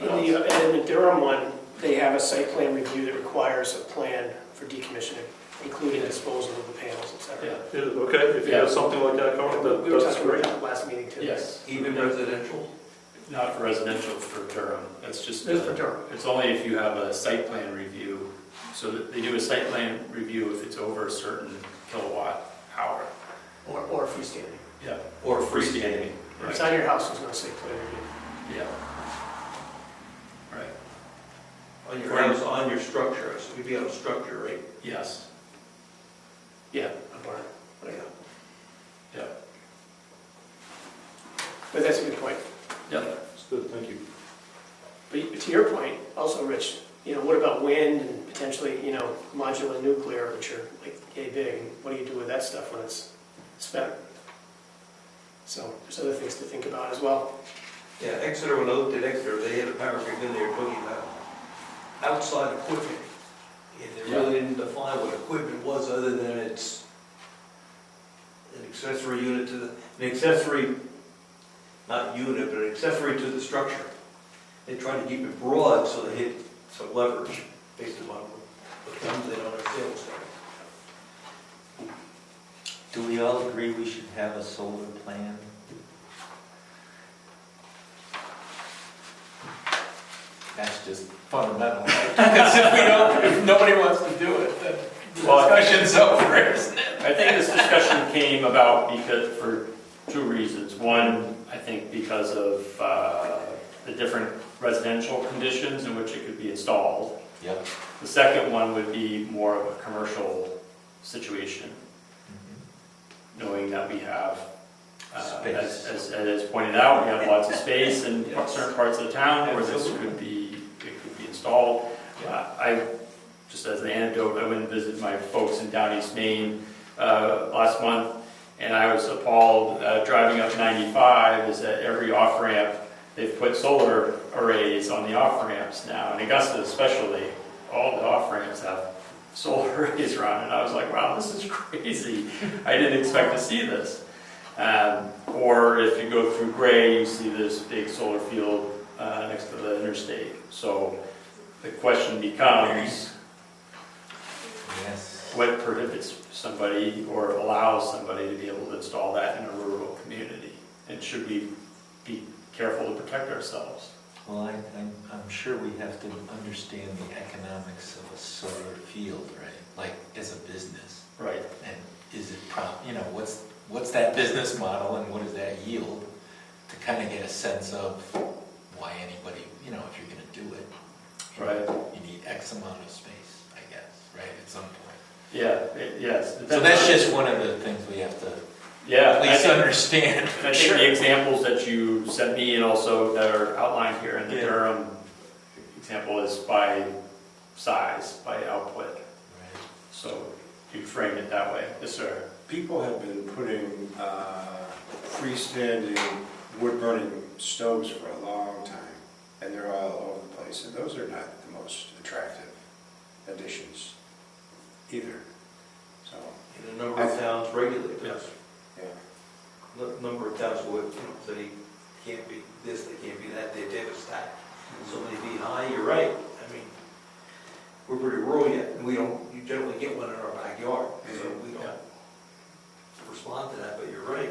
And the Durham one, they have a site plan review that requires a plan for decommissioning, including disposal of the panels, et cetera. Yeah. Okay, if you have something like that covered, We were that's talking about great. that last meeting too. Yes. Even residential? Not for residential, for Durham. That's just. It's for Durham. It's only if you have a site plan review. So that they do a site plan review if it's over a certain kilowatt hour. Or freestanding. Yeah. Or Freestanding. If it's on your house, there's no site plan review. Yeah. Right. On your house, on your structure, so we'd be on a structure, right? Yes. Yeah, a barn, yeah. Yeah. But that's a good point. Yeah. That's good, thank you. But to your point, also, Rich, what about wind and potentially, modular nuclear, which are like yay big? And what do you do with that stuff when it's spent? So there's other things to think about as well. Yeah, Exeter, when I looked at Exeter, they had a paragraph in there talking about outside equipment. And they really didn't define what equipment was other than it's an accessory unit to an accessory, not unit, but an accessory to the structure. They tried to keep it broad so they hit some leverage based upon what comes in on their sales tax. Do we all agree we should have a solar plan? That's just fundamental. Because if nobody wants to do it, then the discussion's over, isn't it? I think this discussion came about because for two reasons. One, I think because of the different residential conditions in which it could be installed. Yep. The second one would be more of a commercial situation, knowing that we have, Space. as pointed out, we have lots of space in certain parts of the town where this could be installed. I, just as an anecdote, I went and visited my folks in Down East Maine last month, and I was appalled driving up 95 is that every off-ramp, they've put solar arrays on the off-ramps now, in Augusta especially, all the off-ramps have solar arrays around, and I was like, wow, this is crazy. I didn't expect to see this. Or if you go through Gray, you see this big solar field next to the interstate. So the question becomes, Yes. what prohibits somebody or allows somebody to be able to install that in a rural community? And should we be careful to protect ourselves? Well, I'm sure we have to understand the economics of a solar field, right? Like, as a business. Right. And is it, what's that business model and what does that yield? To kind of get a sense of why anybody, if you're going to do it. Right. You need X amount of space, I guess, right, at some point. Yeah, yes. So that's just one of the things we have to Yeah, at least understand. And I think the examples that you sent me and also that are outlined here in the Durham example is by size, by output. Right. So you framed it that way. Yes, sir. People have been putting freestanding wood-burning stoves for a long time, and they're all over the place, and those are not the most attractive additions either. So, In a number of towns regulate Yeah. this. yeah. Number of towns would, say, can't be this, they can't be that, they have a stack. So many feet high, you're right. I mean, we're pretty rural yet, and you generally get one in our backyard, so we don't respond to that, but you're right.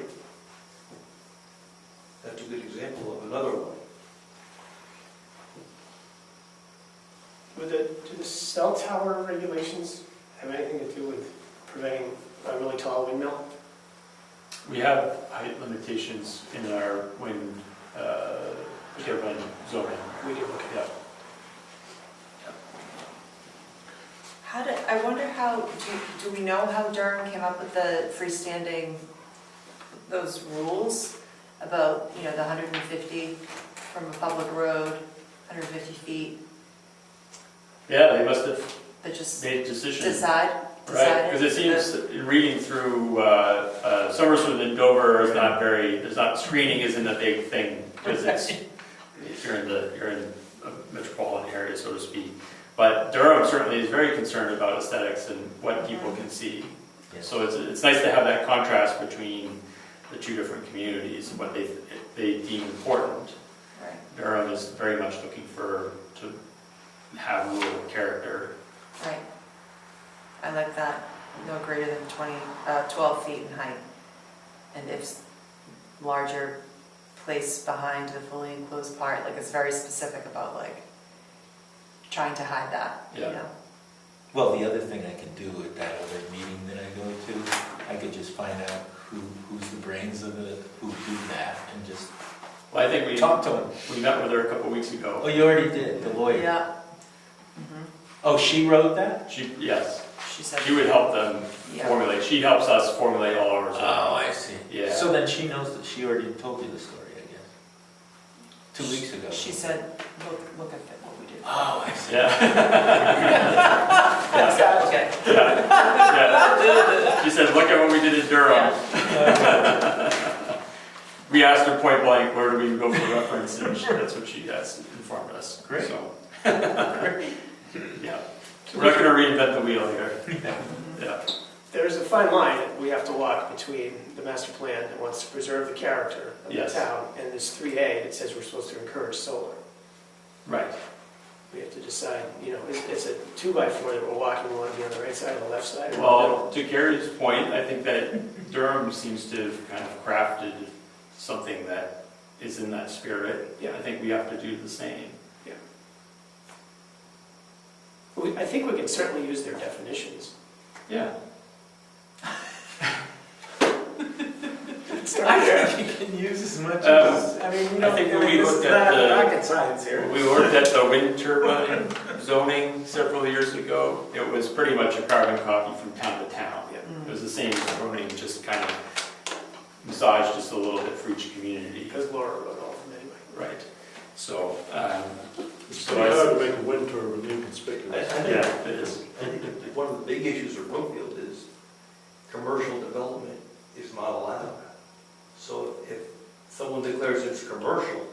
That's a good example of another one. Do the cell tower regulations have anything to do with preventing a really tall windmill? We have height limitations in our wind turbine zoning. We do, okay. Yeah. I wonder how, do we know how Durham came up with the freestanding, those rules about, the 150 from a public road, 150 feet, Yeah, they must have that just made a decision. decided? Right, because it seems, in reading through Somersworth and Dover is not screening isn't a big thing, because you're in a metropolitan area, so to speak. But Durham certainly is very concerned about aesthetics and what people can see. Yes. So it's nice to have that contrast between the two different communities and what they deem important. Right. Durham is very much looking to have rural character. Right. I like that, no greater than 12 feet in height. And if larger place behind the fully enclosed part, like it's very specific about trying to hide that, Yeah. Well, the other thing I can do at that other meeting that I go to, I could just find out who's the brains of who do that and just Well, I think we talk to them. We met with her a couple weeks ago. Oh, you already did, the lawyer. Yeah. Oh, she wrote that? Yes, She said. she would help them Yeah. formulate. She helps us formulate all our zoning. Oh, I see. Yeah. So then she knows that she already told you the story, I guess. 2 weeks ago. She said, look at what we did. Oh, I see. Yeah. Okay. Yeah. She said, look at what we did in Durham. We asked her point blank, where do we go for reference, and that's what she has informed us. Great. So. Yeah. We're not going to reinvent the wheel here. Yeah. There's a fine line that we have to walk between the master plan that wants to preserve the character of the Yes. town and this 3A that says we're supposed to encourage solar. Right. We have to decide, it's a 2x4 that we're walking, we want to be on the right side or the left side. or Well, to Gary's point, I think that Durham seems to have kind of crafted something that is in that spirit. Yeah. I think we have to do the same. I think we can certainly use their definitions. Yeah. I think you can use as much as- I mean, I think when we this looked is at not the- rocket science here. We looked at the wind turbine zoning several years ago. It was pretty much a carbon copy from town to town. It was the same zoning, just kind of massaged just a little bit for each community. Because Laura wrote all of them anyway. Right. So, It's So pretty I- hard to make a wind turbine inconspicuous. yeah, it is. I think that one of the big issues of Brookfield is commercial development is not allowed. So if someone declares it's commercial,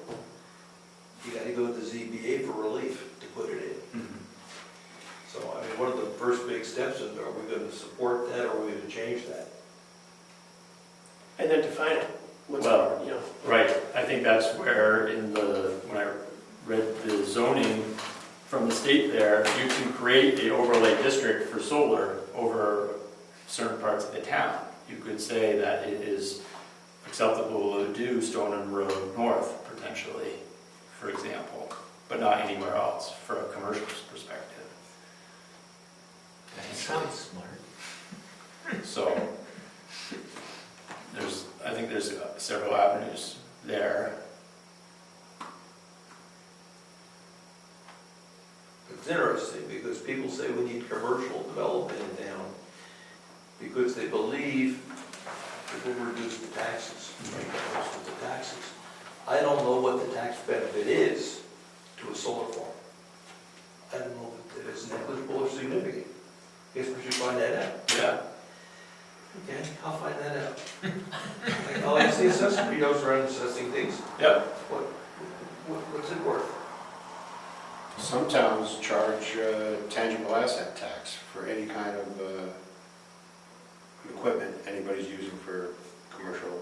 you gotta go to the ZBA for relief to put it in. Mhm. So, I mean, one of the first big steps is, are we gonna support that, or are we gonna change that? And then define it. What's, Well, you know, Right, I think that's where when I read the zoning from the state there, you can create an overlay district for solar over certain parts of the town. You could say that it is acceptable to do Stoneham Road North, potentially, for example, but not anywhere else for a commercial perspective. That sounds smart. So, I think there's several avenues there. It's interesting, because people say we need commercial development in town, because they believe it will reduce the taxes, right, most of the taxes. I don't know what the tax benefit is to a solar farm. I don't know if it's negligible or significant. Guess we should find that out. Yeah. Okay, I'll find that out. Like, I'll ask the assessor, he knows around assessing things. Yep. What's it worth? Some towns charge tangible asset tax for any kind of equipment anybody's using for commercial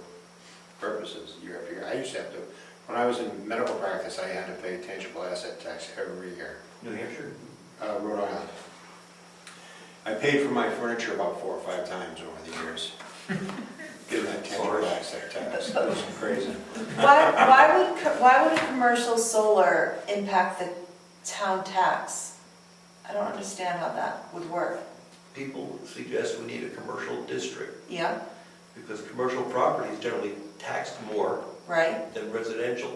purposes year after year. I used to have to, when I was in medical practice, I had to pay tangible asset tax every year. New Hampshire? Rhode Island. I paid for my furniture about 4 or 5 times over the years. Getting that tangible asset tax, that was crazy. Why would a commercial solar impact the town tax? I don't understand how that would work. People suggest we need a commercial district, Yeah, because commercial property is generally taxed more right, than residential,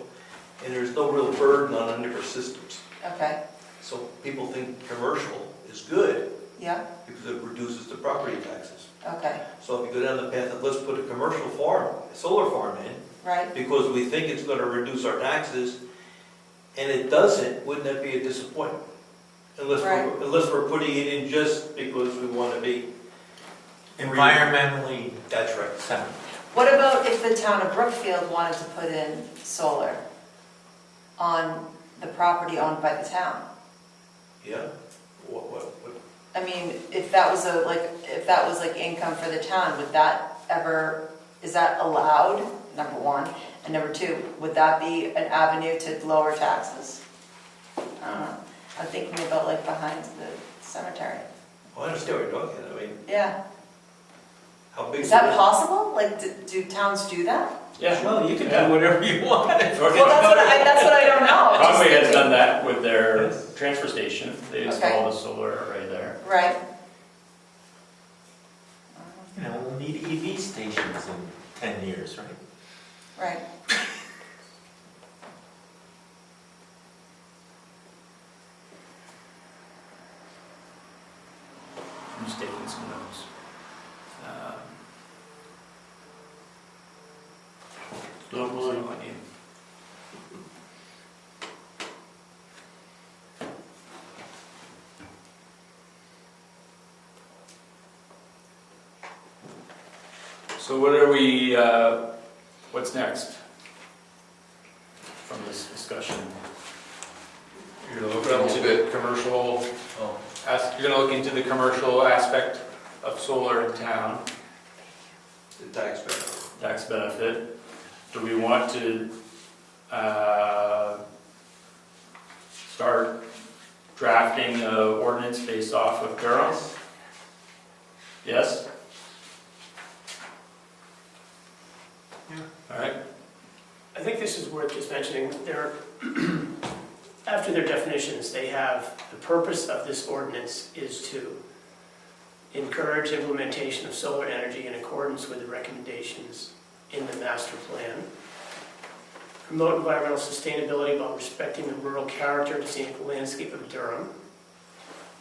and there's no real burden on any of our systems. okay, So people think commercial is good yeah, because it reduces the property taxes. okay, So if you go down the path of let's put a commercial farm, a solar farm in, right. because we think it's gonna reduce our taxes, and it doesn't, wouldn't that be a disappointment? Unless we're putting it in just because we wanna be. Environmentally That's right. sound. What about if the town of Brookfield wanted to put in solar on the property owned by the town? Yeah? What? I mean, if that was like income for the town, would that ever, is that allowed, number one? And number two, would that be an avenue to lower taxes? I don't know. I'm thinking about like behind the cemetery. Well, I understand what you're talking, I mean, Yeah. how big Is that possible? Like, do towns do that? Yeah. Well, you can Yeah. do whatever you want. Well, that's what I don't know. Just Conway has thinking. done that with their transfer station. They installed a solar array there. Right. You know, we'll need EV stations in 10 years, right? Right. I'm just taking some notes. Don't mind. So I need- So what are we, what's next from this discussion? You're gonna Well, look into the commercial, you're gonna look into the commercial aspect of solar in town, the tax benefit? tax benefit. Do we want to start drafting an ordinance based off of Durham? Yes? All right. I think this is worth just mentioning, after their definitions, they have, the purpose of this ordinance is to encourage implementation of solar energy in accordance with the recommendations in the master plan. Promote environmental sustainability while respecting the rural character and scenic landscape of Durham.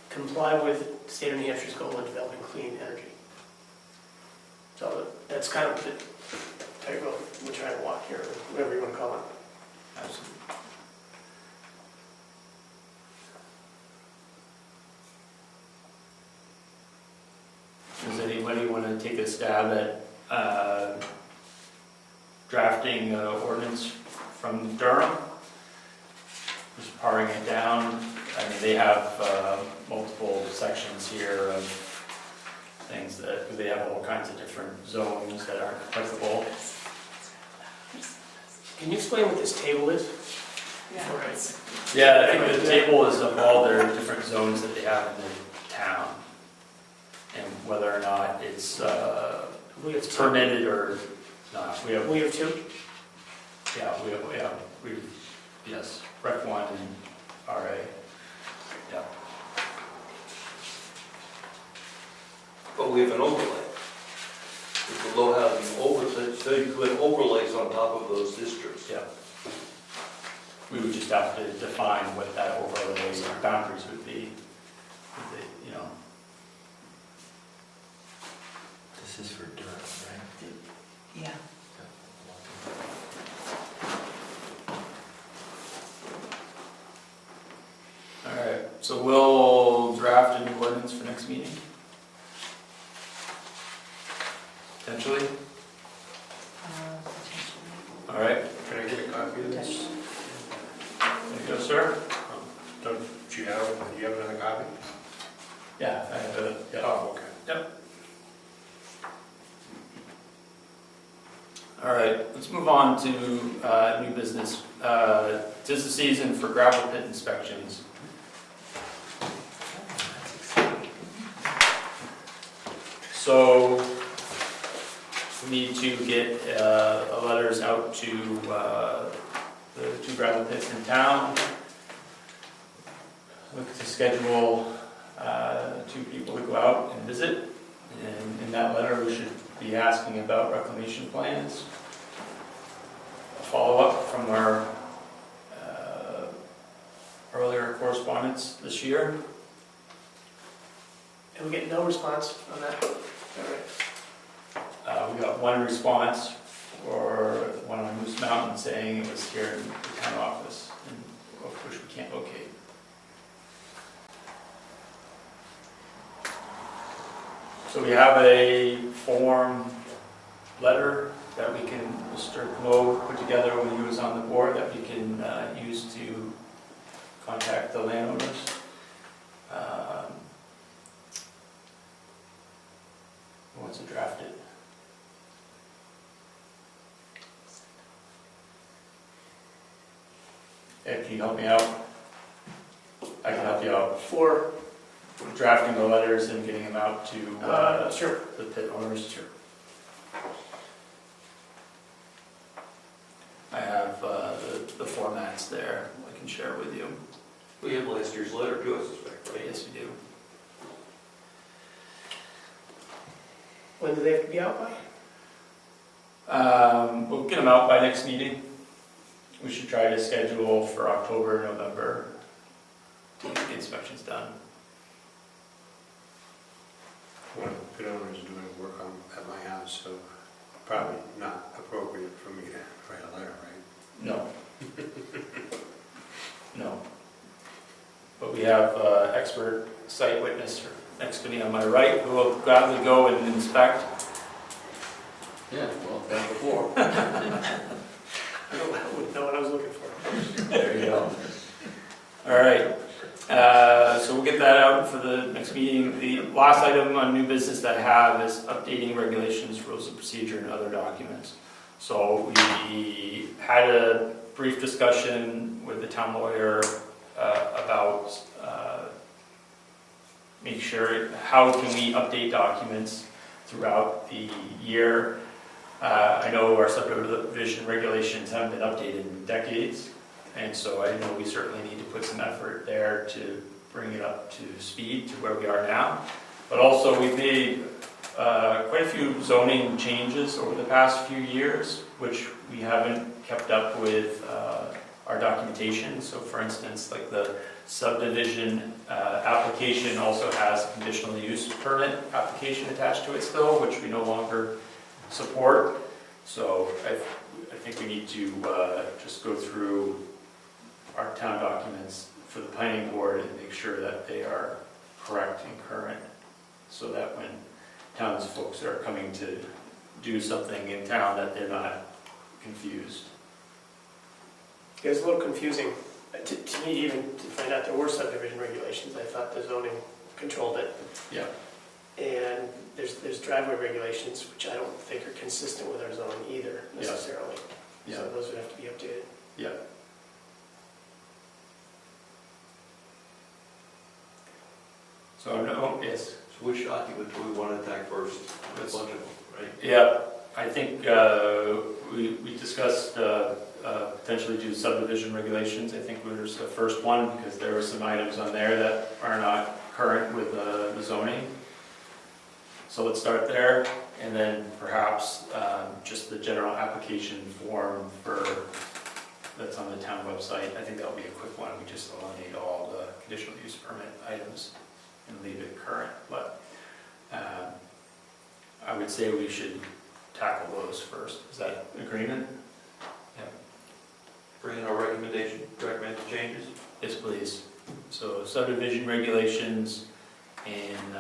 Comply with the state of New Hampshire's goal of developing clean energy. So that's kind of the tightrope we're trying to walk here, or whatever you want to call it. Absolutely. Does anybody want to take a stab at drafting ordinance from Durham? Just paring it down. I mean, they have multiple sections here of things that, they have all kinds of different zones that aren't applicable. Can you explain what this table is? Yeah. All right. Yeah, I think the table is of all their different zones that they have in the town, and whether or not it's We have two. permitted or not. We have, We have two? yes, Rec 1 and RA. Yeah. But we have an overlay. With the low housing overlay, so you put overlays on top of those districts. Yeah. We would just have to define what that overlay boundaries would be, you know. This is for Durham, right? Yeah. All right, so we'll draft a new ordinance for next meeting? Potentially? Potentially. All right, Can I get a copy of this? there you go, sir. Don't you have another copy? Yeah, I have a, yeah. Oh, okay. Yep. All right, let's move on to new business. Tis the season for gravel pit inspections. So we need to get letters out to the 2 gravel pits in town. Look to schedule 2 people to go out and visit. And in that letter, we should be asking about reclamation plans. A follow-up from our earlier correspondence this year. And we get no response on that? All right. We got one response for one on Moose Mountain saying it was here in the town office, and which we can't locate. So we have a form letter that we can, Mr. Comeau put together when he was on the board, that we can use to contact the landowners. Who wants to draft it? Ed, can you help me out? I can help you out. For, Drafting the letters and getting them out to sure. the pit owners. Sure. I have the formats there I can share with you. We have last year's letter too, I suspect, right? Yes, we do. When do they have to be out by? We'll get them out by next meeting. We should try to schedule for October, November to get the inspections done. One of the pit owners is doing work at my house, so probably not appropriate for me to write a letter, right? No. No. But we have expert site witness next to me on my right who will gladly go and inspect. Yeah, well, done before. I wouldn't know what I was looking for. There you go. All right. So we'll get that out for the next meeting. The last item on new business that I have is updating regulations, rules of procedure, and other documents. So we had a brief discussion with the town lawyer about make sure how can we update documents throughout the year. I know our subdivision regulations haven't been updated in decades, and so I know we certainly need to put some effort there to bring it up to speed to where we are now. But also we've made quite a few zoning changes over the past few years, which we haven't kept up with our documentation. So for instance, like the subdivision application also has a conditional use permit application attached to it still, which we no longer support. So I think we need to just go through our town documents for the planning board and make sure that they are correct and current, so that when townsfolk are coming to do something in town, that they're not confused. It was a little confusing to me even to find out there were subdivision regulations. I thought the zoning controlled it. Yeah. And there's driveway regulations, which I don't think are consistent with our zoning either necessarily. Yeah. So those would have to be updated. Yeah. So no, yes. So which document do we want to attack first? That's- A bunch of them, right? Yeah, I think we discussed potentially do subdivision regulations. I think was the first one because there were some items on there that are not current with the zoning. So let's start there, and then perhaps just the general application form that's on the town website. I think that'll be a quick one. We just eliminate all the conditional use permit items and leave it current. But I would say we should tackle those first. Is that agreement? Bring in our recommended changes. Yes, please. So subdivision regulations and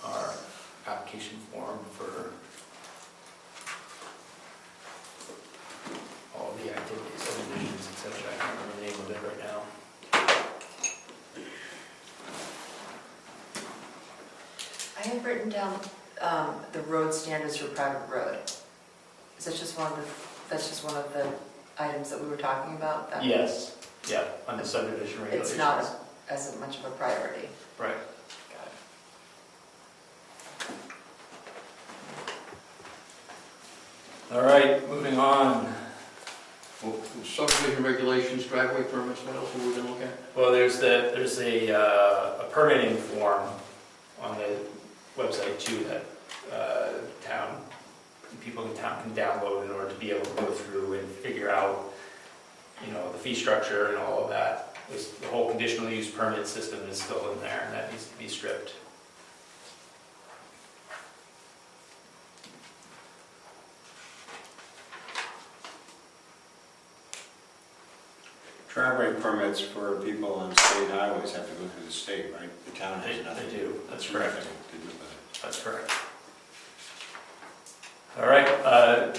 our application form for all the activities, subdivisions, etc. I can't remember the name of it right now. I have written down the road standards for private road. Is that just that's just one of the items that we were talking about? That Yes, yeah, on the subdivision regulations. It's not as much of a priority. Right. Got it. All right, moving on. Well, subdivision regulations, driveway permits, what else are we gonna look at? Well, there's a permitting form on the website too that people in town can download in order to be able to go through and figure out, the fee structure and all of that. The whole conditional use permit system is still in there, and that needs to be stripped. Driveway permits for people on state highways have to go through the state, right? The town has They nothing. do, that's correct. Nothing to do with it. That's correct. All right,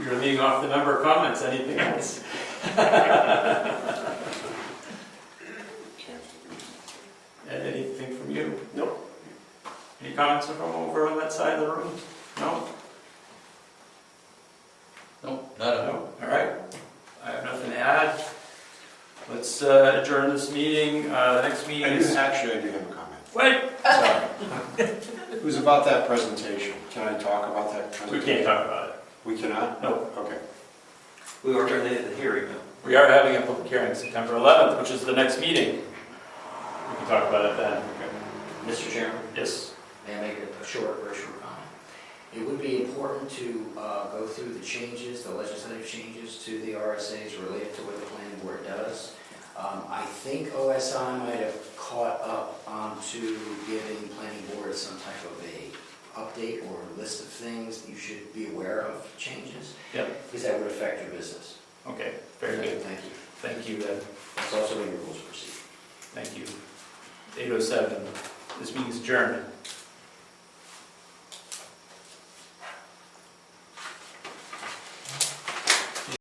you're leading off the member comments. Anything else? And anything from you? Nope. Any comments from over on that side of the room? No? No, not at all. No? All right. I have nothing to add. Let's adjourn this meeting. The next meeting is... Actually, I do have a comment. Wait! Sorry. It was about that presentation. Can I talk about that We presentation? can't talk about it. We cannot? No. Okay. We are going to have the hearing now. We are having a public hearing September 11th, which is the next meeting. We can talk about it then. Mr. Chairman, Yes. may I make a very short comment? It would be important to go through the changes, the legislative changes to the RSAs related to what the planning board does. I think OSI might have caught up onto giving planning board some type of a update or list of things you should be aware of changes. Yep. Because that would affect your business. Okay, very good. Thank you. Thank you, Ed. That's also in your rules of procedure. Thank you. 8:07. This meeting is adjourned.